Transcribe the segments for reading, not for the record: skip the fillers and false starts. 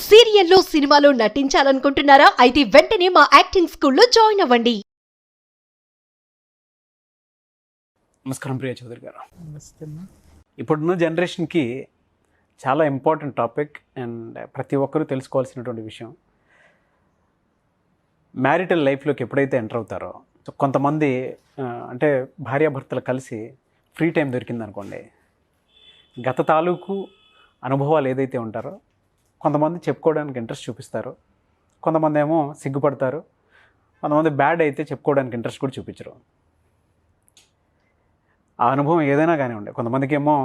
సీరియల్లో సినిమాలో నటించాలనుకుంటున్నారా? అయితే వెంటనే మా యాక్టింగ్ స్కూల్లో జాయిన్ అవ్వండి. నమస్కారం ప్రియ చౌదరి గారు. నమస్తే అమ్మా. ఇప్పుడున్న జనరేషన్కి చాలా ఇంపార్టెంట్ టాపిక్ అండ్ ప్రతి ఒక్కరూ తెలుసుకోవాల్సినటువంటి విషయం. మ్యారిటల్ లైఫ్లోకి ఎప్పుడైతే ఎంటర్ అవుతారో కొంతమంది అంటే భార్యాభర్తలు కలిసి ఫ్రీ టైం దొరికిందనుకోండి, గత తాలూకు అనుభవాలు ఏదైతే ఉంటారో కొంతమంది చెప్పుకోవడానికి ఇంట్రెస్ట్ చూపిస్తారు, కొంతమంది ఏమో సిగ్గుపడతారు, కొంతమంది బ్యాడ్ అయితే చెప్పుకోవడానికి ఇంట్రెస్ట్ కూడా చూపించరు. ఆ అనుభవం ఏదైనా కానివ్వండి, కొంతమందికి ఏమో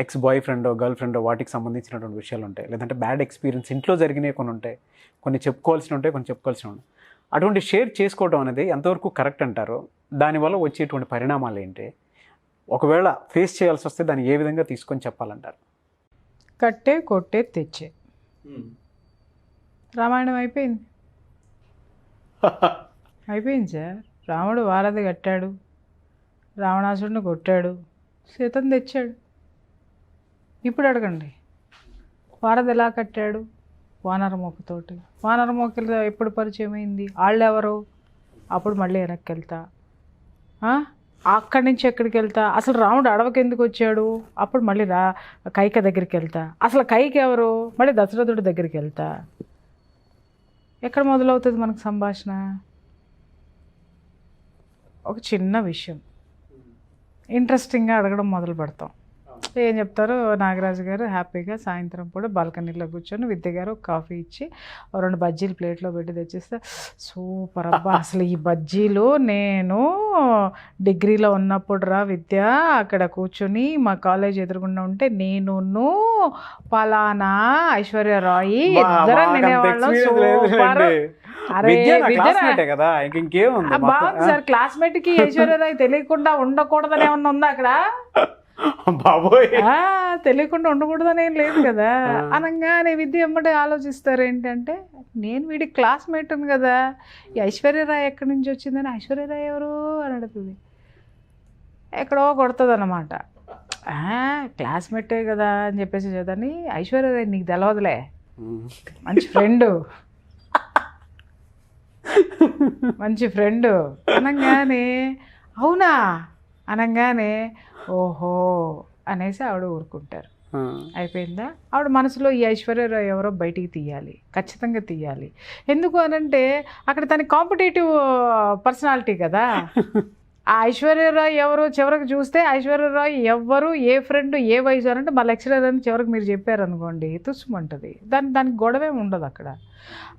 ఎక్స్ బాయ్ ఫ్రెండో గర్ల్ ఫ్రెండో వాటికి సంబంధించినటువంటి విషయాలు ఉంటాయి, లేదంటే బ్యాడ్ ఎక్స్పీరియన్స్ ఇంట్లో జరిగినవి కొన్ని ఉంటాయి, కొన్ని చెప్పుకోవాల్సి ఉంటాయి, కొన్ని చెప్పుకోవాల్సి ఉంటాయి. అటువంటి షేర్ చేసుకోవడం అనేది ఎంతవరకు కరెక్ట్ అంటారు? దానివల్ల వచ్చేటువంటి పరిణామాలు ఏంటి? ఒకవేళ ఫేస్ చేయాల్సి వస్తే దాన్ని ఏ విధంగా తీసుకొని చెప్పాలంటారు? కట్టే కొట్టే తెచ్చే రామాయణం అయిపోయింది. అయిపోయింది సార్. రాముడు వారధి కట్టాడు, రావణాసుడిని కొట్టాడు, సీతను తెచ్చాడు. ఇప్పుడు అడగండి, వారధి ఎలా కట్టాడు? వానరమోకతోటి. వానరమోకలు ఎప్పుడు పరిచయం అయింది? వాళ్ళెవరు? అప్పుడు మళ్ళీ వెనక్కి వెళ్తా, అక్కడి నుంచి ఎక్కడికి వెళ్తా, అసలు రాముడు అడవికి ఎందుకు వచ్చాడు? అప్పుడు మళ్ళీ కైక దగ్గరికి వెళ్తా, అసలు కైక ఎవరు? మళ్ళీ దశరథుడి దగ్గరికి వెళ్తా. ఎక్కడ మొదలవుతుంది మనకు సంభాషణ? ఒక చిన్న విషయం ఇంట్రెస్టింగ్గా అడగడం మొదలు పెడతాం. ఏం చెప్తారు? నాగరాజు గారు హ్యాపీగా సాయంత్రం పూట బాల్కనీలో కూర్చొని విద్య గారు కాఫీ ఇచ్చి 2 బజ్జీలు ప్లేట్లో పెట్టి తెచ్చిస్తే, సూపర్ అబ్బా, అసలు ఈ బజ్జీలు నేను డిగ్రీలో ఉన్నప్పుడు రా విద్య అక్కడ కూర్చొని మా కాలేజ్ ఎదురుగుండా ఉంటే నేను పలానా ఐశ్వర్యరాయి ఇద్దరం తినేవాళ్ళం. సూపర్. అరే బాగుంది సార్. క్లాస్మేట్కి ఐశ్వర్యరాయి తెలియకుండా ఉండకూడదని ఏమన్నా ఉందా అక్కడ? తెలియకుండా ఉండకూడదని ఏం లేదు కదా. అనగానే విద్య ఎమ్మటే ఆలోచిస్తారు ఏంటంటే, నేను వీడి క్లాస్మేట్ ఉంది కదా, ఈ ఐశ్వర్యరాయ్ ఎక్కడి నుంచి వచ్చిందని, ఐశ్వర్యరాయ్ ఎవరు అని అడుగుతుంది. ఎక్కడో కొడుతుంది అన్నమాట. క్లాస్మేటే కదా అని చెప్పేసి చదని, ఐశ్వర్యరాయ్ నీకు తెలవదులే, మంచి ఫ్రెండు, మంచి ఫ్రెండు అనగానే అవునా అనగానే ఓహో అనేసి ఆవిడ ఊరుకుంటారు. అయిపోయిందా? ఆవిడ మనసులో ఈ ఐశ్వర్యరాయ్ ఎవరో బయటికి తీయాలి, ఖచ్చితంగా తీయాలి. ఎందుకు అనంటే అక్కడ తన కాంపిటేటివ్ పర్సనాలిటీ కదా. ఆ ఐశ్వర్యరాయ్ ఎవరు చివరికి చూస్తే ఐశ్వర్యరాయ్ ఎవరు, ఏ ఫ్రెండ్, ఏ వయసు అనంటే మా లెక్చరర్ అని చివరికి మీరు చెప్పారనుకోండి, తుస్సుమంటుంది. దానికి గొడవే ఉండదు అక్కడ.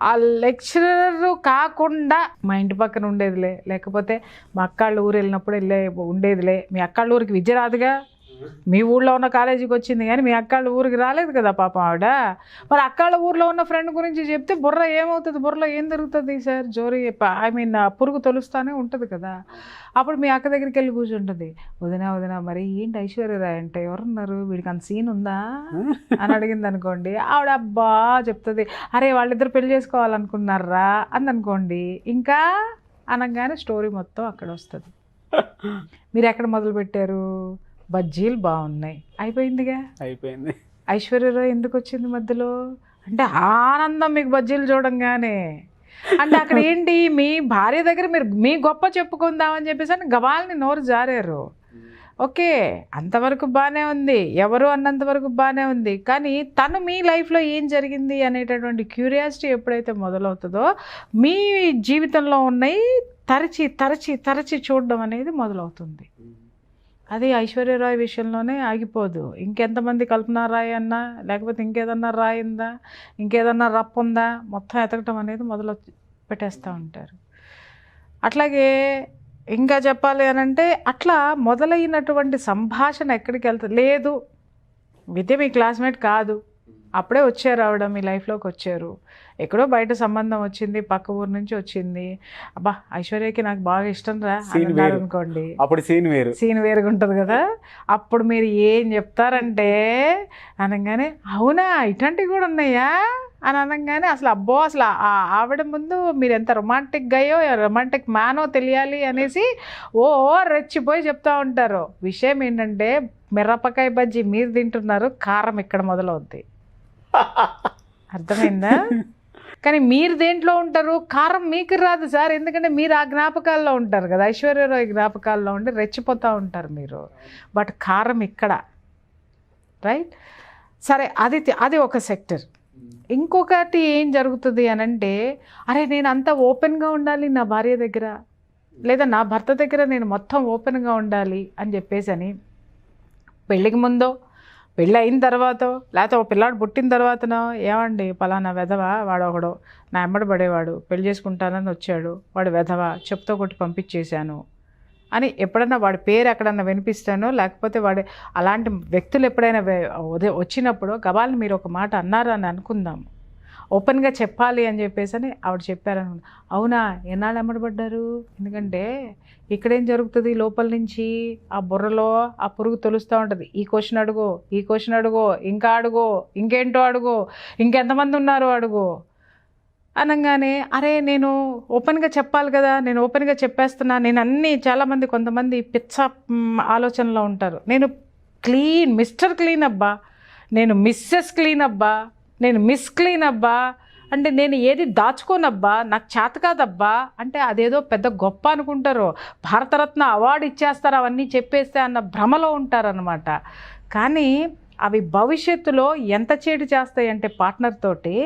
ఆ లెక్చరర్ కాకుండా మా ఇంటి పక్కన ఉండేదిలే, లేకపోతే మా అక్కాళ్ళ ఊరు వెళ్ళినప్పుడు ఉండేదిలే. మీ అక్కాళ్ళ ఊరికి విద్య రాదుగా, మీ ఊళ్ళో ఉన్న కాలేజీకి వచ్చింది కానీ మీ అక్కాళ్ళ ఊరికి రాలేదు కదా పాపం ఆవిడ. మరి అక్కాళ్ళ ఊర్లో ఉన్న ఫ్రెండ్ గురించి చెప్తే బుర్ర ఏమవుతుంది? బుర్రలో ఏం జరుగుతుంది సార్? జోరి పురుగు తొలుస్తానే ఉంటుంది కదా. అప్పుడు మీ అక్క దగ్గరికి వెళ్ళి కూర్చుంటుంది. వదినా మరి ఏంటి ఐశ్వర్యరాయ్ అంటే ఎవరున్నారు, వీడికి అంత సీన్ ఉందా అని అడిగింది అనుకోండి. ఆవిడ అబ్బా చెప్తుంది, అరే వాళ్ళిద్దరు పెళ్లి చేసుకోవాలనుకున్నారా అందనుకోండి. ఇంకా అనగానే స్టోరీ మొత్తం అక్కడ వస్తుంది. మీరు ఎక్కడ మొదలు పెట్టారు? బజ్జీలు బాగున్నాయి, అయిపోయిందిగా. అయిపోయింది. ఐశ్వర్యరాయ్ ఎందుకు వచ్చింది మధ్యలో అంటే ఆనందం మీకు బజ్జీలు చూడంగానే. అంటే అక్కడ ఏంటి, మీ భార్య దగ్గర మీరు మీ గొప్ప చెప్పుకుందామని చెప్పేసి అని గబాల్ని నోరు జారారు. ఓకే, అంతవరకు బాగానే ఉంది, ఎవరు అన్నంతవరకు బాగానే ఉంది. కానీ తను మీ లైఫ్లో ఏం జరిగింది అనేటటువంటి క్యూరియాసిటీ ఎప్పుడైతే మొదలవుతుందో మీ జీవితంలో ఉన్నాయి తరచి చూడడం అనేది మొదలవుతుంది. అది ఐశ్వర్యరాయ్ విషయంలోనే ఆగిపోదు. ఇంకెంతమంది కల్పనా రాయ్ అన్నా, లేకపోతే ఇంకేదన్నా రాయిందా, ఇంకేదన్నా రప్పుందా, మొత్తం ఎతకటం అనేది మొదలు పెట్టేస్తూ ఉంటారు. అట్లాగే ఇంకా చెప్పాలి అనంటే అట్లా మొదలైనటువంటి సంభాషణ ఎక్కడికి వెళ్తుంది? లేదు విద్య మీ క్లాస్మేట్ కాదు, అప్పుడే వచ్చారు ఆవిడ మీ లైఫ్లోకి వచ్చారు, ఎక్కడో బయట సంబంధం వచ్చింది, పక్క ఊరు నుంచి వచ్చింది, అబ్బా ఐశ్వర్యకి నాకు బాగా ఇష్టం రా అన్నారు అనుకోండి, అప్పుడు సీన్ వేరుగా ఉంటుంది కదా. అప్పుడు మీరు ఏం చెప్తారంటే అనగానే అవునా ఇట్లాంటివి కూడా ఉన్నాయా అని అనగానే అసలు అబ్బో అసలు ఆవిడ ముందు మీరు ఎంత రొమాంటిక్ గాయో రొమాంటిక్ మ్యానో తెలియాలి అనేసి రెచ్చిపోయి చెప్తా ఉంటారు. విషయం ఏంటంటే మిరపకాయ బజ్జీ మీరు తింటున్నారు, కారం ఇక్కడ మొదలవుద్ది. అర్థమైందా? కానీ మీరు దేంట్లో ఉంటారు? కారం మీకు రాదు సార్, ఎందుకంటే మీరు ఆ జ్ఞాపకాల్లో ఉంటారు కదా, ఐశ్వర్యరాయ్ జ్ఞాపకాల్లో ఉండి రెచ్చిపోతూ ఉంటారు మీరు. బట్ కారం ఇక్కడ, రైట్? సరే, అది ఒక సెక్టర్. ఇంకొకటి ఏం జరుగుతుంది అని అంటే, అరే నేను అంతా ఓపెన్గా ఉండాలి నా భార్య దగ్గర, లేదా నా భర్త దగ్గర నేను మొత్తం ఓపెన్గా ఉండాలి అని చెప్పేసి అని పెళ్ళికి ముందో, పెళ్ళి అయిన తర్వాతో, లేకపోతే ఒక పిల్లాడు పుట్టిన తర్వాతనో, ఏమండి పలానా వెధవ వాడు ఒకడు నా ఎమ్మడి పడేవాడు, పెళ్లి చేసుకుంటానని వచ్చాడు, వాడు వెధవ చెప్తో కొట్టి పంపించేశాను అని ఎప్పుడన్నా వాడి పేరు ఎక్కడన్నా వినిపిస్తానో, లేకపోతే వాడి అలాంటి వ్యక్తులు ఎప్పుడైనా వచ్చినప్పుడు గబాల్ని మీరు ఒక మాట అన్నారు అని అనుకుందాము, ఓపెన్గా చెప్పాలి అని చెప్పేసి అని ఆవిడ చెప్పారను. అవునా, ఎన్నాళ్ళు ఎమ్మడబడ్డారు? ఎందుకంటే ఇక్కడేం జరుగుతుంది, లోపల నుంచి ఆ బుర్రలో ఆ పురుగు తొలుస్తూ ఉంటుంది. ఈ క్వశ్చన్ అడుగు, ఈ క్వశ్చన్ అడుగు, ఇంకా అడుగు, ఇంకేంటో అడుగు, ఇంకెంతమంది ఉన్నారు అడుగు అనగానే, అరే నేను ఓపెన్గా చెప్పాలి కదా, నేను ఓపెన్గా చెప్పేస్తున్నా, నేను అన్నీ చాలామంది కొంతమంది పిచ్చ ఆలోచనలో ఉంటారు. నేను క్లీన్, మిస్టర్ క్లీన్ అబ్బా, నేను మిస్సెస్ క్లీన్ అబ్బా, నేను మిస్ క్లీన్ అబ్బా, అంటే నేను ఏది దాచుకోనబ్బా, నాకు చేత కాదబ్బా అంటే అదేదో పెద్ద గొప్ప అనుకుంటారు. భారతరత్న అవార్డు ఇచ్చేస్తారు అవన్నీ చెప్పేస్తే అన్న భ్రమలో ఉంటారనమాట. కానీ అవి భవిష్యత్తులో ఎంత చేటు చేస్తాయంటే పార్ట్నర్ తోటి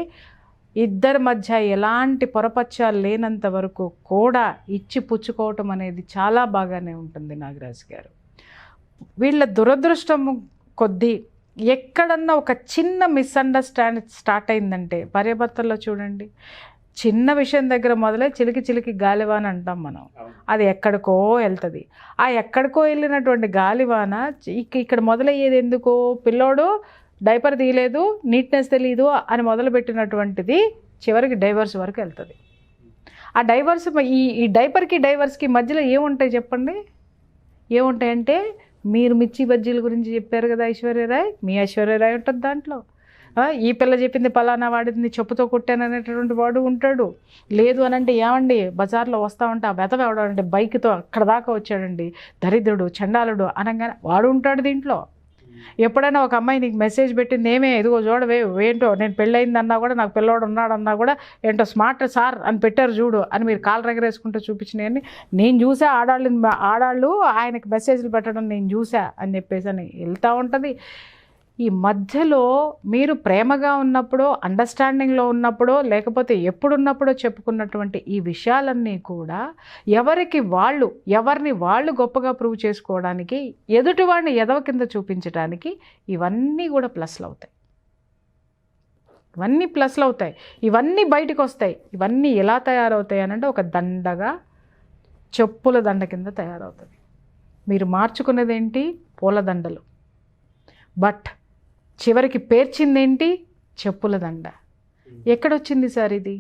ఇద్దరి మధ్య ఎలాంటి పొరపచ్చాలు లేనంత వరకు కూడా ఇచ్చి పుచ్చుకోవటం అనేది చాలా బాగానే ఉంటుంది నాగరాజు గారు. వీళ్ళ దురదృష్టం కొద్దీ ఎక్కడన్నా ఒక చిన్న మిస్అండర్స్టాండ్ స్టార్ట్ అయిందంటే, భార్యాభర్తల్లో చూడండి, చిన్న విషయం దగ్గర మొదలై చిలికి చిలికి గాలివాన అంటాం మనం, అది ఎక్కడికో వెళ్తుంది. ఆ ఎక్కడికో వెళ్ళినటువంటి గాలివాన ఇక్కడ మొదలయ్యేది ఎందుకో, పిల్లోడు డైపర్ తీయలేదు, నీట్నెస్ తెలియదు అని మొదలుపెట్టినటువంటిది చివరికి డైవర్స్ వరకు వెళ్తుంది. ఆ డైవర్స్ ఈ డైపర్కి డైవర్స్కి మధ్యలో ఏముంటాయి చెప్పండి? ఏముంటాయంటే, మీరు మిర్చి బజ్జీల గురించి చెప్పారు కదా ఐశ్వర్యరాయ్, మీ ఐశ్వర్యరాయ్ ఉంటుంది దాంట్లో. ఈ పిల్ల చెప్పింది పలానా వాడిని చెప్పుతో కొట్టాననేటటువంటి వాడు ఉంటాడు. లేదు అని అంటే, ఏమండి బజార్లో వస్తూ ఉంటే ఆ వెతవ ఎవడంటే బైక్తో అక్కడ దాకా వచ్చాడండి, దరిద్రుడు చండాలుడు అనగానే వాడు ఉంటాడు దీంట్లో. ఎప్పుడైనా ఒక అమ్మాయి నీకు మెసేజ్ పెట్టింది, ఏమే ఇదిగో చూడవే ఏంటో నేను పెళ్ళయిందన్నా కూడా, నాకు పిల్లోడు ఉన్నాడన్నా కూడా, ఏంటో స్మార్ట్ సార్ అని పెట్టారు చూడు అని మీరు కాలు రగరేసుకుంటూ చూపించినాయని నేను చూసా, ఆడాళ్ళు ఆయనకి మెసేజ్లు పెట్టడం నేను చూసా అని చెప్పేసి అని వెళ్తూ ఉంటుంది. ఈ మధ్యలో మీరు ప్రేమగా ఉన్నప్పుడో, అండర్స్టాండింగ్లో ఉన్నప్పుడో, లేకపోతే ఎప్పుడున్నప్పుడో చెప్పుకున్నటువంటి ఈ విషయాలన్నీ కూడా ఎవరిని వాళ్ళు గొప్పగా ప్రూవ్ చేసుకోవడానికి, ఎదుటివాడిని ఎదవ కింద చూపించడానికి ఇవన్నీ కూడా ప్లస్లు అవుతాయి. ఇవన్నీ ప్లస్లు అవుతాయి, ఇవన్నీ బయటకు వస్తాయి. ఇవన్నీ ఎలా తయారవుతాయి అనంటే, ఒక దండగా, చెప్పుల దండ కింద తయారవుతుంది. మీరు మార్చుకున్నదేంటి? పూలదండలు. బట్ చివరికి పేర్చిందేంటి? చెప్పుల దండ. ఎక్కడొచ్చింది సార్ ఇది?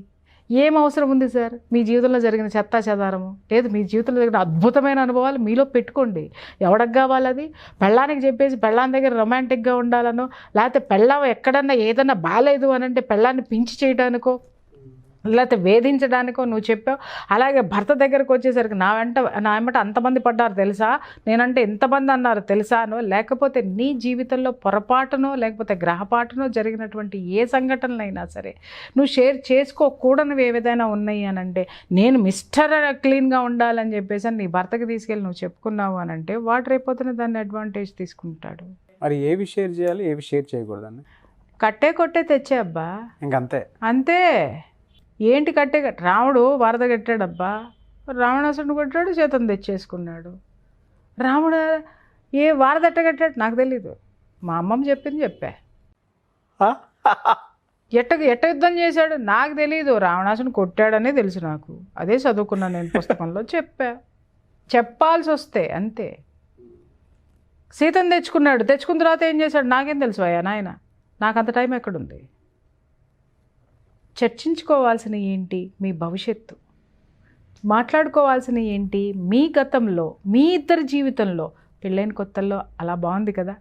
ఏం అవసరం ఉంది సార్? మీ జీవితంలో జరిగిన చెత్తా చెదారము, లేదు మీ జీవితంలో జరిగిన అద్భుతమైన అనుభవాలు మీలో పెట్టుకోండి. ఎవరికి కావాలి అది? పెళ్ళానికి చెప్పేసి పెళ్ళాని దగ్గర రొమాంటిక్గా ఉండాలనో, లేకపోతే పెళ్ళాం ఎక్కడన్నా ఏదన్నా బాగాలేదు అని అంటే పెళ్ళాన్ని పించి చేయడానికో, లేకపోతే వేధించడానికో నువ్వు చెప్పావు. అలాగే భర్త దగ్గరకు వచ్చేసరికి నా వెంట అంతమంది పడ్డారు తెలుసా, నేనంటే ఎంతమంది అన్నారు తెలుసానో, లేకపోతే నీ జీవితంలో పొరపాటునో లేకపోతే గ్రహపాటునో జరిగినటువంటి ఏ సంఘటనలైనా సరే నువ్వు షేర్ చేసుకోకూడనివి ఏదైనా ఉన్నాయి అని అంటే, నేను మిస్టర్ క్లీన్గా ఉండాలని చెప్పేసి నీ భర్తకి తీసుకెళ్ళి నువ్వు చెప్పుకున్నావు అని అంటే, వాడు రేపొద్దున దాన్ని అడ్వాంటేజ్ తీసుకుంటాడు. మరి ఏవి షేర్ చేయాలి, ఏవి షేర్ చేయకూడదండి? కొట్టే తెచ్చే అబ్బా, ఇంకంతే. అంతే. ఏంటి రాముడు వరద కట్టాడబ్బా, రావణాసురుడు కొట్టాడు, చేతం తెచ్చేసుకున్నాడు. రాముడు వరద కట్టాడు నాకు తెలీదు, మా అమ్మమ్మ చెప్పింది చెప్పా. ఎట్ట యుద్ధం చేశాడు నాకు తెలీదు, రావణాసురుడు కొట్టాడనే తెలుసు నాకు, అదే చదువుకున్నాను నేను పుస్తకంలో, చెప్పాల్సి వస్తే అంతే. సీతను తెచ్చుకున్న తర్వాత ఏం చేశాడు నాకేం తెలుసు అయ్యా నాయన, నాకు అంత టైం ఎక్కడుంది? చర్చించుకోవాల్సిన ఏంటి? మీ భవిష్యత్తు. మాట్లాడుకోవాల్సిన ఏంటి? మీ గతంలో, మీ ఇద్దరి జీవితంలో. పెళ్ళైన కొత్తల్లో అలా బాగుంది కదా,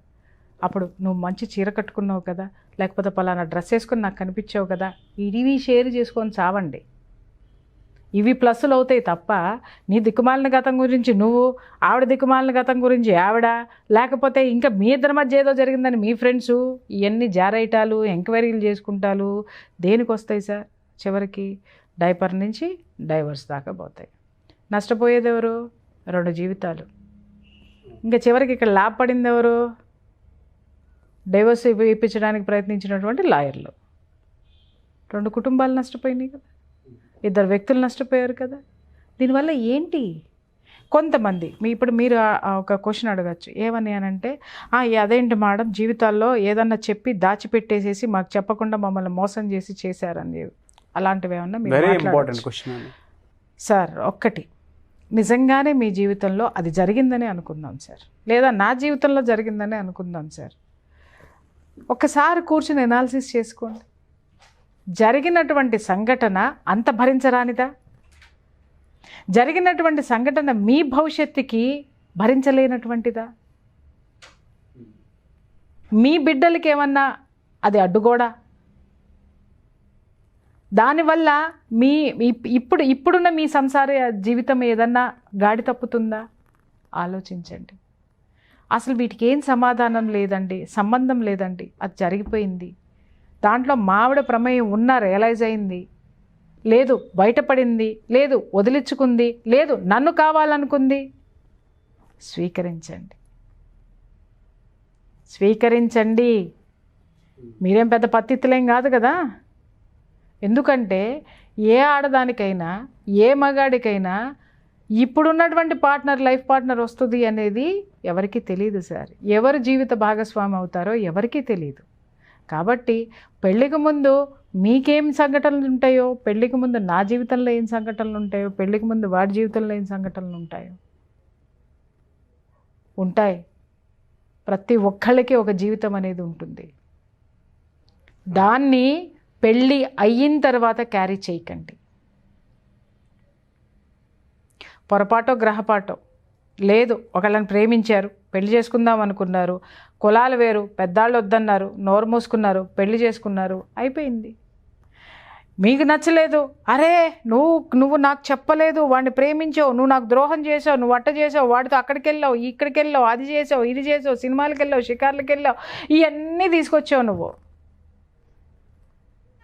అప్పుడు నువ్వు మంచి చీర కట్టుకున్నావు కదా, లేకపోతే పలానా డ్రెస్ వేసుకొని నాకు కనిపించావు కదా, ఇవి షేర్ చేసుకొని చావండి. ఇవి ప్లస్సులు అవుతాయి తప్ప నీ దిక్కుమాలిన గతం గురించి నువ్వు, ఆవిడ దిక్కుమాలిన గతం గురించి ఆవిడ, లేకపోతే ఇంకా మీ ఇద్దరి మధ్య ఏదో జరిగిందని మీ ఫ్రెండ్సు, ఇవన్నీ జారైటాలు ఎంక్వైరీలు చేసుకుంటాలు దేనికి వస్తాయి సార్? చివరికి డైపర్ నుంచి డైవర్స్ దాకా పోతాయి. నష్టపోయేది ఎవరు? 2 జీవితాలు. ఇంకా చివరికి ఇక్కడ లాభపడింది ఎవరు? డైవర్స్ ఇప్పించడానికి ప్రయత్నించినటువంటి లాయర్లు. 2 కుటుంబాలు నష్టపోయినాయి కదా, 2 వ్యక్తులు నష్టపోయారు కదా. దీనివల్ల ఏంటి? కొంతమంది ఇప్పుడు మీరు ఒక క్వశ్చన్ అడగచ్చు, ఏమని అనంటే అదేంటి మేడం జీవితాల్లో ఏదన్నా చెప్పి దాచిపెట్టేసేసి మాకు చెప్పకుండా మమ్మల్ని మోసం చేసి చేశారని, అలాంటివి ఏమన్నా మీరు సార్? ఒక్కటి, నిజంగానే మీ జీవితంలో అది జరిగిందని అనుకుందాం సార్, లేదా నా జీవితంలో జరిగిందని అనుకుందాం సార్. ఒక్కసారి కూర్చుని ఎనాలిసిస్ చేసుకోండి. జరిగినటువంటి సంఘటన అంత భరించరానిదా? జరిగినటువంటి సంఘటన మీ భవిష్యత్తుకి భరించలేనటువంటిదా? మీ బిడ్డలకి ఏమన్నా అది అడ్డుగోడా? దానివల్ల మీ ఇప్పుడున్న మీ సంసార జీవితం ఏదన్నా గాడి తప్పుతుందా? ఆలోచించండి. అసలు వీటికి ఏం సమాధానం లేదండి, సంబంధం లేదండి, అది జరిగిపోయింది. దాంట్లో మావిడ ప్రమేయం ఉన్నా రియలైజ్ అయింది, లేదు బయటపడింది, లేదు వదిలించుకుంది, లేదు నన్ను కావాలనుకుంది. స్వీకరించండి, స్వీకరించండి. మీరేం పెద్ద పత్తిత్తులేం కాదు కదా. ఎందుకంటే ఏ ఆడదానికైనా ఏ మగాడికైనా ఇప్పుడున్నటువంటి లైఫ్ పార్ట్నర్ వస్తుంది అనేది ఎవరికీ తెలియదు సార్. ఎవరు జీవిత భాగస్వామి అవుతారో ఎవరికీ తెలియదు. కాబట్టి పెళ్ళికి ముందు మీకేం సంఘటనలు ఉంటాయో, పెళ్ళికి ముందు నా జీవితంలో ఏం సంఘటనలు ఉంటాయో, పెళ్ళికి ముందు వాడి జీవితంలో ఏం సంఘటనలు ఉంటాయి. ప్రతి ఒక్కళ్ళకి ఒక జీవితం అనేది ఉంటుంది. దాన్ని పెళ్ళి అయిన తర్వాత క్యారీ చేయకండి. పొరపాటో గ్రహపాటో లేదు, ఒకళ్ళని ప్రేమించారు, పెళ్లి చేసుకుందాం అనుకున్నారు, కులాలు వేరు, పెద్దాళ్ళు వద్దన్నారు, నోరు మూసుకున్నారు, పెళ్లి చేసుకున్నారు, అయిపోయింది. మీకు నచ్చలేదు, అరే నువ్వు నాకు చెప్పలేదు, వాడిని ప్రేమించావు, నువ్వు నాకు ద్రోహం చేసావు, నువ్వు అట్ట చేసావు, వాడితో అక్కడికి వెళ్ళావు, ఇక్కడికి వెళ్ళావు, అది చేసావు, ఇది చేసావు, సినిమాలకు వెళ్ళావు, షికార్లకు వెళ్ళావు, ఇవన్నీ తీసుకొచ్చావు నువ్వు.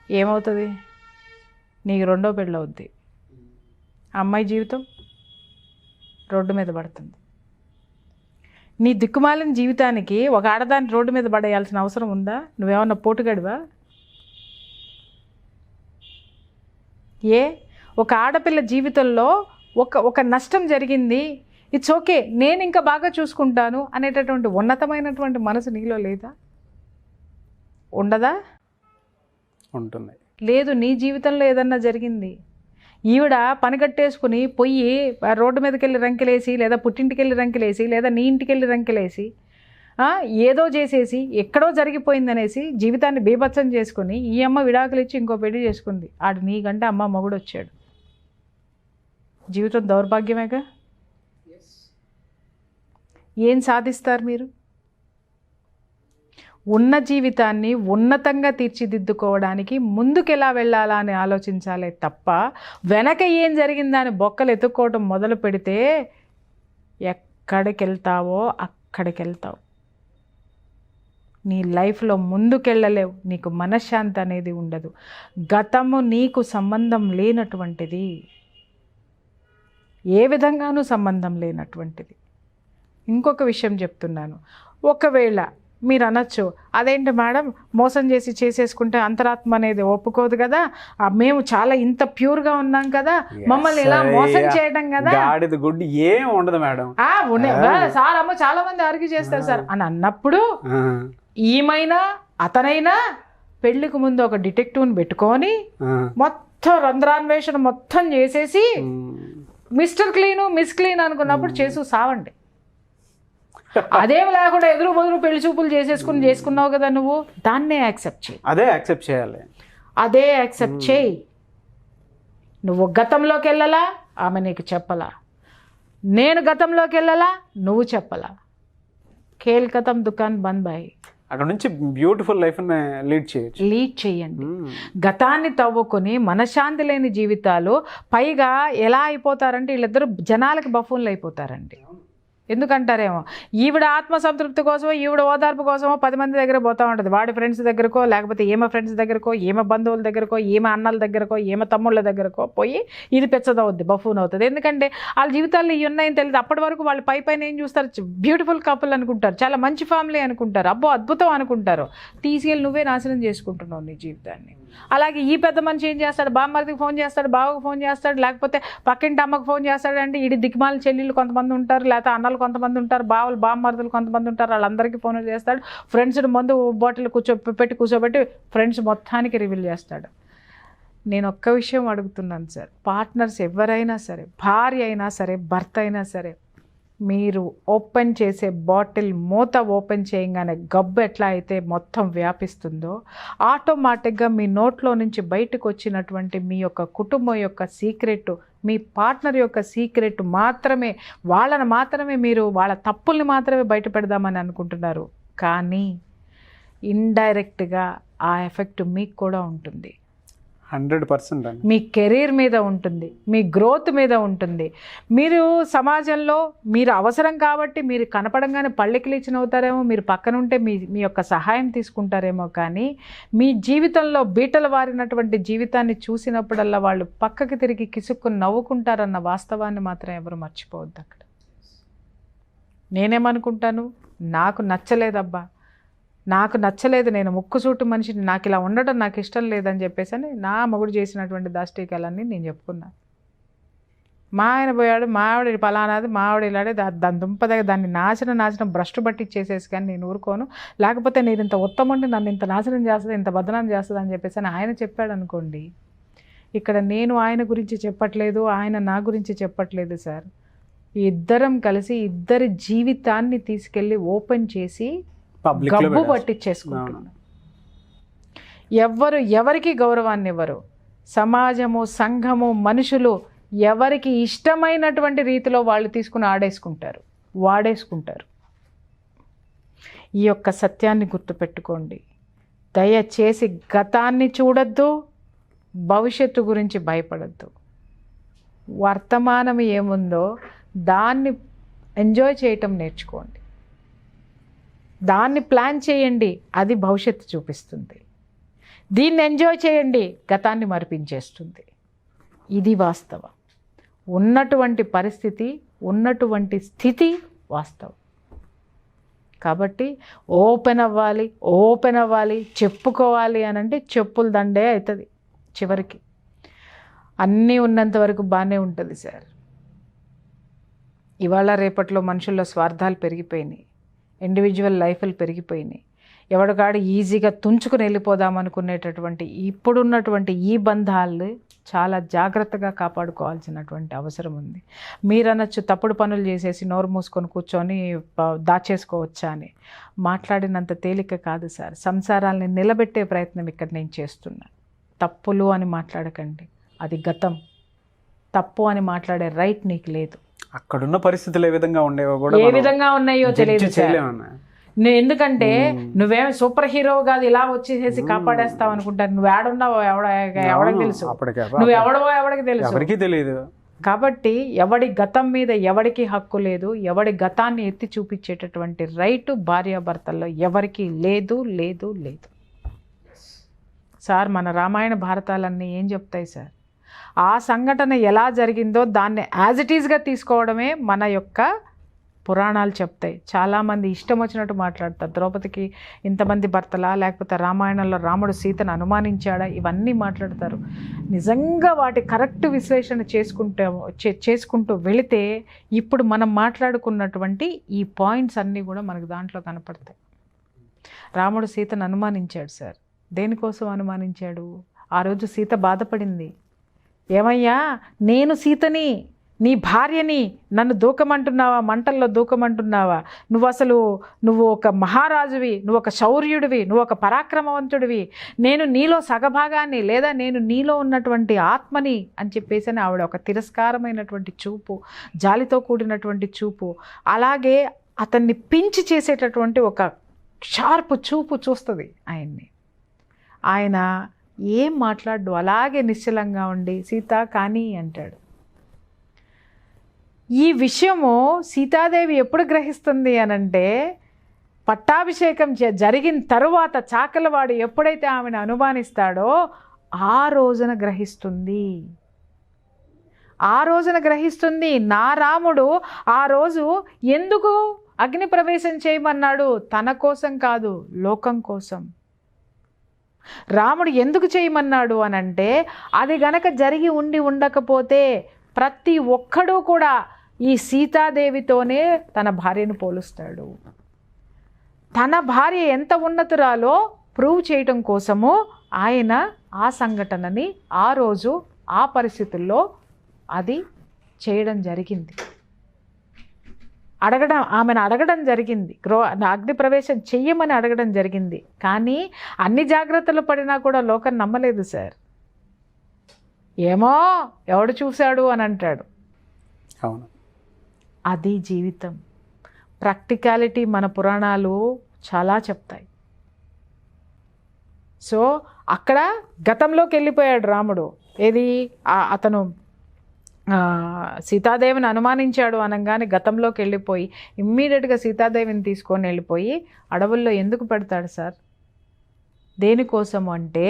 ఏమవుతుంది? నీకు 2వ పెళ్ళి అవుద్ది. అమ్మాయి జీవితం రోడ్డు మీద పడుతుంది. నీ దిక్కుమాలిన జీవితానికి ఒక ఆడదాన్ని రోడ్డు మీద పడేయాల్సిన అవసరం ఉందా? నువ్వేమన్నా పోటుగడివా? ఒక ఆడపిల్ల జీవితంలో ఒక నష్టం జరిగింది, ఇట్స్ ఓకే, నేను ఇంకా బాగా చూసుకుంటాను అనేటటువంటి ఉన్నతమైనటువంటి మనసు నీలో లేదా? ఉండదా? ఉంటుంది. లేదు. నీ జీవితంలో ఏదన్నా జరిగింది, ఈవిడ పని కట్టేసుకుని పొయ్యి రోడ్డు మీదకి వెళ్ళి రంకెలేసి, లేదా పుట్టింటికి వెళ్ళి రంకెలేసి, లేదా నీ ఇంటికి వెళ్ళి రంకెలేసి, ఏదో చేసేసి ఎక్కడో జరిగిపోయిందనేసి జీవితాన్ని బీభత్సం చేసుకుని ఈ అమ్మ విడాకులు ఇచ్చి ఇంకో పెళ్లి చేసుకుంది. ఆడు నీకంటే అమ్మ మొగుడు వచ్చాడు. జీవితం దౌర్భాగ్యమేగా. ఏం సాధిస్తారు మీరు? ఉన్న జీవితాన్ని ఉన్నతంగా తీర్చిదిద్దుకోవడానికి ముందుకు ఎలా వెళ్ళాలా అని ఆలోచించాలే తప్ప వెనక ఏం జరిగిందని బొక్కలు ఎత్తుక్కోవడం మొదలు పెడితే ఎక్కడికి వెళ్తావో అక్కడికి వెళ్తావు. నీ లైఫ్లో ముందుకెళ్ళలేవు. నీకు మనశ్శాంతి అనేది ఉండదు. గతము నీకు సంబంధం లేనటువంటిది, ఏ విధంగానూ సంబంధం లేనటువంటిది. ఇంకొక విషయం చెప్తున్నాను. ఒకవేళ మీరు అనొచ్చు, అదేంటి మేడం మోసం చేసి చేసేసుకుంటే అంతరాత్మ అనేది ఒప్పుకోదు కదా, మేము చాలా ఇంత ప్యూర్గా ఉన్నాం కదా, మమ్మల్ని ఇలా మోసం చేయడం కదా, గుడ్డి ఏం ఉండదు మేడం సార్ అమ్మ చాలా మంది ఆర్గ్యూ చేస్తారు సార్ అని అన్నప్పుడు, ఈమైనా అతనైనా పెళ్లికి ముందు ఒక డిటెక్టివ్ని పెట్టుకొని మొత్తం రంధ్రాన్వేషణ మొత్తం చేసేసి మిస్టర్ క్లీను మిస్ క్లీన్ అనుకున్నప్పుడు చేసు సావండి. అదేం లేకుండా ఎదురు బదులు పెళ్లి చూపులు చేసుకున్నావు కదా నువ్వు, దాన్నే యాక్సెప్ట్ చేయి. అదే యాక్సెప్ట్ చేయాలి. అదే యాక్సెప్ట్ చేయి. నువ్వు గతంలోకి వెళ్ళలా, ఆమె నీకు చెప్పలా. నేను గతంలోకి వెళ్ళలా, నువ్వు చెప్పలా. ఖేల్ ఖతం దుకాన్ బంద్ బాయ్. అక్కడ నుంచి బ్యూటిఫుల్ లైఫ్ లీడ్ చేయొచ్చు. లీడ్ చేయండి. గతాన్ని తవ్వుకొని మనశ్శాంతి లేని జీవితాలు, పైగా ఎలా అయిపోతారంటే వీళ్ళిద్దరూ జనాలకి బఫూన్లు అయిపోతారండి. ఎందుకంటారేమో ఈవిడ ఆత్మసంతృప్తి కోసమో ఈవిడ ఓదార్పు కోసమో 10 మంది దగ్గర పోతూ ఉంటుంది. వాడి ఫ్రెండ్స్ దగ్గరకో, లేకపోతే ఈమె ఫ్రెండ్స్ దగ్గరకో, ఈమె బంధువుల దగ్గరకో, ఈమె అన్నల దగ్గరకో, ఈమె తమ్ముళ్ళ దగ్గరకో పోయి ఇది పెచ్చదవుద్ది, బఫూన్ అవుతుంది. ఎందుకంటే వాళ్ళ జీవితాల్లో ఇవి ఉన్నాయని తెలియదు. అప్పటి వరకు వాళ్ళు పైన ఏం చూస్తారు, బ్యూటిఫుల్ కపుల్ అనుకుంటారు, చాలా మంచి ఫ్యామిలీ అనుకుంటారు, అబ్బో అద్భుతం అనుకుంటారు. తీసుకెళ్ళి నువ్వే నాశనం చేసుకుంటున్నావు నీ జీవితాన్ని. అలాగే ఈ పెద్ద మనిషి ఏం చేస్తాడు, బామ్మర్దికి ఫోన్ చేస్తాడు, బావకు ఫోన్ చేస్తాడు, లేకపోతే పక్కింటి అమ్మకు ఫోన్ చేస్తాడు. అంటే ఇది దిక్మాల చెల్లెళ్ళు కొంతమంది ఉంటారు, లేకపోతే అన్నలు కొంతమంది ఉంటారు, బావలు బామ్మర్దులు కొంతమంది ఉంటారు, వాళ్ళందరికీ ఫోన్లు చేస్తాడు. ఫ్రెండ్స్ని ముందు బాటిల్ కూర్చోబెట్టి ఫ్రెండ్స్ మొత్తానికి రివీల్ చేస్తాడు. నేను ఒక్క విషయం అడుగుతున్నాను సార్, పార్ట్నర్స్ ఎవరైనా సరే, భార్య అయినా సరే, భర్త అయినా సరే, మీరు ఓపెన్ చేసే బాటిల్ మూత ఓపెన్ చేయగానే గబ్బు ఎట్లా అయితే మొత్తం వ్యాపిస్తుందో, ఆటోమేటిక్గా మీ నోట్లో నుంచి బయటకు వచ్చినటువంటి మీ యొక్క కుటుంబం యొక్క సీక్రెట్, మీ పార్ట్నర్ యొక్క సీక్రెట్ మాత్రమే, వాళ్ళని మాత్రమే మీరు వాళ్ళ తప్పుల్ని మాత్రమే బయట పెడదామని అనుకుంటున్నారు. కానీ ఇండైరెక్ట్గా ఆ ఎఫెక్ట్ మీకు కూడా ఉంటుంది. 100% అండి. మీ కెరీర్ మీద ఉంటుంది, మీ గ్రోత్ మీద ఉంటుంది. మీరు సమాజంలో మీరు అవసరం కాబట్టి మీరు కనపడంగానే పళ్ళెకిలిచిన అవుతారేమో, మీరు పక్కనుంటే మీ యొక్క సహాయం తీసుకుంటారేమో, కానీ మీ జీవితంలో బీటలు వారినటువంటి జీవితాన్ని చూసినప్పుడల్లా వాళ్ళు పక్కకి తిరిగి కిసుక్కుని నవ్వుకుంటారన్న వాస్తవాన్ని మాత్రం ఎవరు మర్చిపోవద్దు. అక్కడ నేనేమనుకుంటాను, నాకు నచ్చలేదబ్బా, నాకు నచ్చలేదు, నేను ముక్కుసూటి మనిషిని, నాకు ఇలా ఉండడం నాకు ఇష్టం లేదని చెప్పేసి అని నా మొగుడు చేసినటువంటి దాష్టీకాలన్నీ నేను చెప్పుకున్నాను. మా ఆయన పోయాడు, మా ఆవిడ పలానాది, మా ఆవిడ ఇలాడే, దాని దుంపదగ దాన్ని నాశనం భ్రష్టు బట్టి చేసేసి కానీ నేను ఊరుకోను, లేకపోతే నేను ఇంత ఉత్తమంటే నన్ను ఇంత నాశనం చేస్తుంది, ఇంత బదనాం చేస్తుంది అని చెప్పేసి అని ఆయన చెప్పాడు అనుకోండి. ఇక్కడ నేను ఆయన గురించి చెప్పట్లేదు, ఆయన నా గురించి చెప్పట్లేదు సార్. ఇద్దరం కలిసి ఇద్దరి జీవితాన్ని తీసుకెళ్ళి ఓపెన్ చేసి గబ్బు పట్టించేసుకుంటున్నాం. ఎవరికి గౌరవాన్ని ఇవ్వరు. సమాజము, సంఘము, మనుషులు ఎవరికి ఇష్టమైనటువంటి రీతిలో వాళ్ళు తీసుకుని వాడేసుకుంటారు. ఈ యొక్క సత్యాన్ని గుర్తుపెట్టుకోండి. దయచేసి గతాన్ని చూడొద్దు, భవిష్యత్తు గురించి భయపడద్దు. వర్తమానం ఏముందో దాన్ని ఎంజాయ్ చేయటం నేర్చుకోండి, దాన్ని ప్లాన్ చేయండి, అది భవిష్యత్తు చూపిస్తుంది. దీన్ని ఎంజాయ్ చేయండి, గతాన్ని మరిపించేస్తుంది. ఇది వాస్తవం. ఉన్నటువంటి పరిస్థితి, ఉన్నటువంటి స్థితి వాస్తవం. కాబట్టి ఓపెన్ అవ్వాలి, చెప్పుకోవాలి అని అంటే చెప్పుల దండే అవుతుంది. చివరికి అన్నీ ఉన్నంత వరకు బాగానే ఉంటుంది సార్. ఇవాళ రేపట్లో మనుషుల్లో స్వార్థాలు పెరిగిపోయినాయి, ఇండివిజువల్ లైఫ్లు పెరిగిపోయినాయి. ఎవడికాడు ఈజీగా తుంచుకుని వెళ్ళిపోదామనుకునేటటువంటి ఇప్పుడున్నటువంటి ఈ బంధాలు చాలా జాగ్రత్తగా కాపాడుకోవాల్సినటువంటి అవసరం ఉంది. మీరనొచ్చు తప్పుడు పనులు చేసేసి నోరు మూసుకొని కూర్చొని దాచేసుకోవచ్చా అని. మాట్లాడినంత తేలిక కాదు సార్. సంసారాలని నిలబెట్టే ప్రయత్నం ఇక్కడ నేను చేస్తున్నా. తప్పులు అని మాట్లాడకండి, అది గతం. తప్పు అని మాట్లాడే రైట్ నీకు లేదు. అక్కడున్న పరిస్థితులు ఏ విధంగా ఉండేవో కూడా ఏ విధంగా ఉన్నాయో తెలియదు. ఎందుకంటే నువ్వేం సూపర్ హీరో కాదు, ఇలా వచ్చేసేసి కాపాడేస్తావు అనుకుంటారు. నువ్వు ఏడున్నావో ఎవడికి తెలుసు, నువ్వు ఎవడికి తెలుసు, ఎవరికి తెలియదు. కాబట్టి ఎవడి గతం మీద ఎవడికి హక్కు లేదు. ఎవడి గతాన్ని ఎత్తి చూపించేటటువంటి రైటు భార్యాభర్తల్లో ఎవరికి లేదు. సార్, మన రామాయణ భారతాలన్నీ ఏం చెప్తాయి సార్? ఆ సంఘటన ఎలా జరిగిందో దాన్ని యాజ్ ఇట్ ఈజ్గా తీసుకోవడమే మన యొక్క పురాణాలు చెప్తాయి. చాలామంది ఇష్టం వచ్చినట్టు మాట్లాడతారు. ద్రౌపదికి ఇంతమంది భర్తలా, లేకపోతే రామాయణంలో రాముడు సీతను అనుమానించాడా, ఇవన్నీ మాట్లాడతారు. నిజంగా వాటి కరెక్ట్ విశ్లేషణ చేసుకుంటూ వెళితే ఇప్పుడు మనం మాట్లాడుకున్నటువంటి ఈ పాయింట్స్ అన్నీ కూడా మనకు దాంట్లో కనపడతాయి. రాముడు సీతను అనుమానించాడు సార్. దేనికోసం అనుమానించాడు? ఆ రోజు సీత బాధపడింది. ఏమయ్యా, నేను సీతని, నీ భార్యని, నన్ను దూకమంటున్నావా, మంటల్లో దూకమంటున్నావా? నువ్వు ఒక మహారాజువి, నువ్వు ఒక శౌర్యుడివి, నువ్వు ఒక పరాక్రమవంతుడివి, నేను నీలో సగభాగాన్ని, లేదా నేను నీలో ఉన్నటువంటి ఆత్మని అని చెప్పేసి ఆవిడ ఒక తిరస్కారమైనటువంటి చూపు, జాలితో కూడినటువంటి చూపు, అలాగే అతన్ని పించి చేసేటటువంటి ఒక షార్ప్ చూపు చూస్తుంది ఆయన్ని. ఆయన ఏం మాట్లాడు, అలాగే నిశ్చలంగా ఉండి సీత కానీ అంటాడు. ఈ విషయము సీతాదేవి ఎప్పుడు గ్రహిస్తుంది అనంటే పట్టాభిషేకం జరిగిన తరువాత చాకలవాడు ఎప్పుడైతే ఆమెను అనుమానిస్తాడో ఆ రోజున గ్రహిస్తుంది. ఆ రోజున గ్రహిస్తుంది నా రాముడు ఆ రోజు ఎందుకు అగ్ని ప్రవేశం చేయమన్నాడు, తన కోసం కాదు లోకం కోసం. రాముడు ఎందుకు చేయమన్నాడు అనంటే అది గనక జరిగి ఉండకపోతే ప్రతి ఒక్కడూ కూడా ఈ సీతాదేవితోనే తన భార్యను పోలుస్తాడు. తన భార్య ఎంత ఉన్నతురాలో ప్రూవ్ చేయటం కోసము ఆయన ఆ సంఘటనని ఆ రోజు ఆ పరిస్థితుల్లో అది చేయడం జరిగింది. ఆమెను అడగడం జరిగింది, అగ్ని ప్రవేశం చెయ్యమని అడగడం జరిగింది. కానీ అన్ని జాగ్రత్తలు పడినా కూడా లోకం నమ్మలేదు సార్. ఏమో ఎవడు చూశాడు అని అంటాడు. అవును, అది జీవితం. ప్రాక్టికాలిటీ మన పురాణాలు చాలా చెప్తాయి. సో అక్కడ గతంలోకి వెళ్ళిపోయాడు రాముడు. ఏది అతను సీతాదేవిని అనుమానించాడు అనగానే గతంలోకి వెళ్ళిపోయి ఇమ్మీడియట్గా సీతాదేవిని తీసుకొని వెళ్ళిపోయి అడవుల్లో ఎందుకు పెడతాడు సార్? దేనికోసము అంటే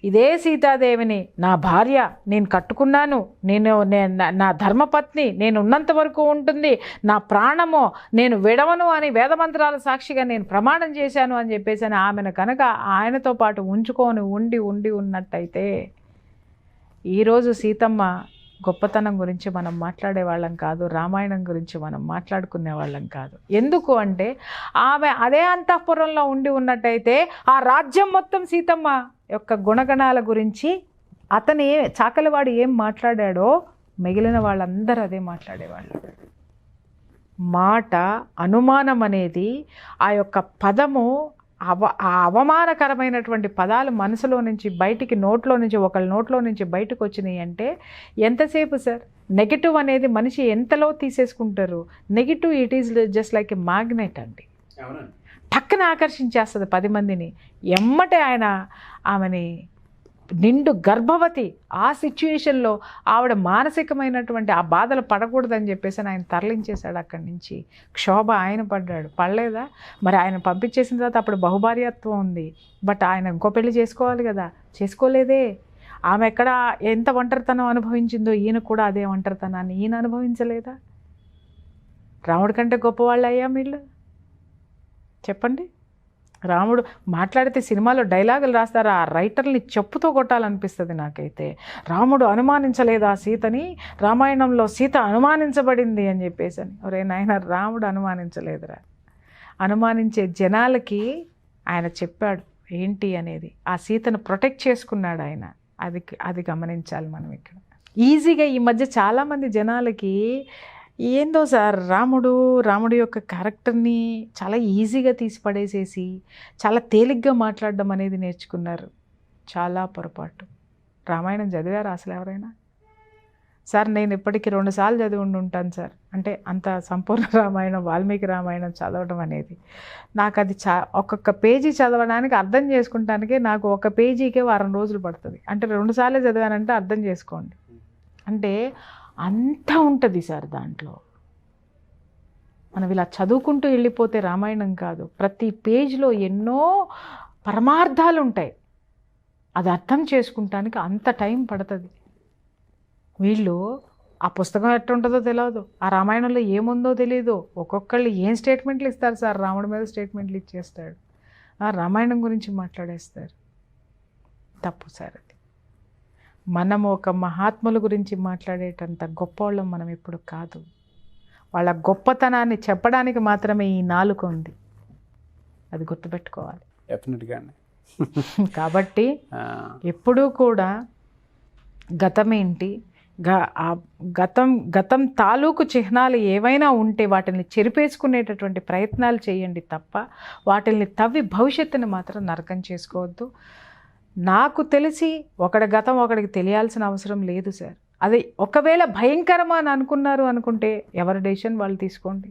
ఇదే సీతాదేవిని నా భార్య, నేను కట్టుకున్నాను, నా ధర్మపత్ని, నేను ఉన్నంత వరకు ఉంటుంది, నా ప్రాణము నేను విడవను అని వేదమంత్రాల సాక్షిగా నేను ప్రమాణం చేశాను అని చెప్పేసి ఆమెను కనుక ఆయనతో పాటు ఉంచుకొని ఉండి ఉన్నట్టయితే ఈరోజు సీతమ్మ గొప్పతనం గురించి మనం మాట్లాడే వాళ్ళం కాదు, రామాయణం గురించి మనం మాట్లాడుకునే వాళ్ళం కాదు. ఎందుకు అంటే ఆమె అదే అంతఃపురంలో ఉన్నట్టయితే ఆ రాజ్యం మొత్తం సీతమ్మ యొక్క గుణగణాల గురించి అతని చాకలివాడు ఏం మాట్లాడాడో మిగిలిన వాళ్ళందరూ అదే మాట్లాడేవాళ్ళు. మాట అనుమానం అనేది ఆ యొక్క పదము ఆ అవమానకరమైనటువంటి పదాలు మనసులో నుంచి బయటికి నోట్లో నుంచి ఒకళ్ళ నోట్లో నుంచి బయటకు వచ్చినాయి అంటే ఎంతసేపు సార్? నెగిటివ్ అనేది మనిషి ఎంతలో తీసేసుకుంటారు. Negative it is just like a magnet అండి. టక్కున ఆకర్షించేస్తుంది 10 మందిని. ఎమ్మటే ఆమెని నిండు గర్భవతి ఆ సిచ్యుయేషన్లో ఆవిడ మానసికమైనటువంటి ఆ బాధలు పడకూడదని చెప్పేసి ఆయన తరలించేశాడు అక్కడి నుంచి. క్షోభ ఆయన పడ్డాడు, పడలేదా? మరి ఆయన పంపించేసిన తర్వాత అప్పుడు బహుభార్యత్వం ఉంది, బట్ ఆయన ఇంకో పెళ్లి చేసుకోవాలి కదా, చేసుకోలేదే. ఆమె ఎక్కడ ఎంత ఒంటరితనం అనుభవించిందో ఈయన కూడా అదే ఒంటరితనాన్ని ఈయన అనుభవించలేదా? రాముడి కంటే గొప్పవాళ్ళు అయ్యా వీళ్ళు? చెప్పండి. రాముడు మాట్లాడితే సినిమాలో డైలాగులు రాస్తారు, ఆ రైటర్ని చెప్పుతో కొట్టాలనిపిస్తుంది నాకైతే. రాముడు అనుమానించలేదా సీతని, రామాయణంలో సీత అనుమానించబడింది అని చెప్పేసి అని. ఒరే నాయన, రాముడు అనుమానించలేదురా. అనుమానించే జనాలకి ఆయన చెప్పాడు ఏంటి అనేది. ఆ సీతను ప్రొటెక్ట్ చేసుకున్నాడు ఆయన. అది గమనించాలి మనం ఇక్కడ. ఈజీగా ఈ మధ్య చాలామంది జనాలకి ఏందో సార్ రాముడి యొక్క క్యారెక్టర్ని చాలా ఈజీగా తీసి పడేసేసి చాలా తేలిగ్గా మాట్లాడడం అనేది నేర్చుకున్నారు. చాలా పొరపాటు. రామాయణం చదివారా అసలు ఎవరైనా? సార్ నేను ఇప్పటికీ 2 సార్లు చదివి ఉంటాను సార్. అంటే అంత సంపూర్ణ రామాయణం, వాల్మీకి రామాయణం చదవడం అనేది నాకు అది ఒక్కొక్క పేజీ చదవడానికి అర్థం చేసుకుంటానికే నాకు ఒక పేజీకే వారం రోజులు పడుతుంది. అంటే 2 సార్లు చదివానంటే అర్థం చేసుకోండి. అంటే అంతా ఉంటుంది సార్ దాంట్లో. మనం ఇలా చదువుకుంటూ వెళ్ళిపోతే రామాయణం కాదు, ప్రతి పేజ్లో ఎన్నో పరమార్థాలు ఉంటాయి. అది అర్థం చేసుకుంటానికి అంత టైం పడుతుంది. వీళ్ళు ఆ పుస్తకం ఎట్టుంటుందో తెలియదు, ఆ రామాయణంలో ఏముందో తెలియదు. ఒక్కొక్కళ్ళు ఏం స్టేట్మెంట్లు ఇస్తారు సార్, రాముడి మీద స్టేట్మెంట్లు ఇచ్చేస్తాడు, ఆ రామాయణం గురించి మాట్లాడేస్తారు. తప్పు సార్ అది. మనము ఒక మహాత్ముల గురించి మాట్లాడేటంత గొప్పవాళ్ళం మనం ఇప్పుడు కాదు. వాళ్ళ గొప్పతనాన్ని చెప్పడానికి మాత్రమే ఈ నాలుక ఉంది, అది గుర్తుపెట్టుకోవాలి. డెఫినెట్గా. కాబట్టి ఎప్పుడూ కూడా గతమేంటి, గతం తాలూకు చిహ్నాలు ఏవైనా ఉంటే వాటిని చెరిపేసుకునేటటువంటి ప్రయత్నాలు చేయండి తప్ప వాటిని తవ్వి భవిష్యత్తుని మాత్రం నరకం చేసుకోవద్దు. నాకు తెలిసి ఒకడి గతం ఒకడికి తెలియాల్సిన అవసరం లేదు సార్. అది ఒకవేళ భయంకరమా అని అనుకుంటే ఎవరి డెసిషన్ వాళ్ళు తీసుకోండి.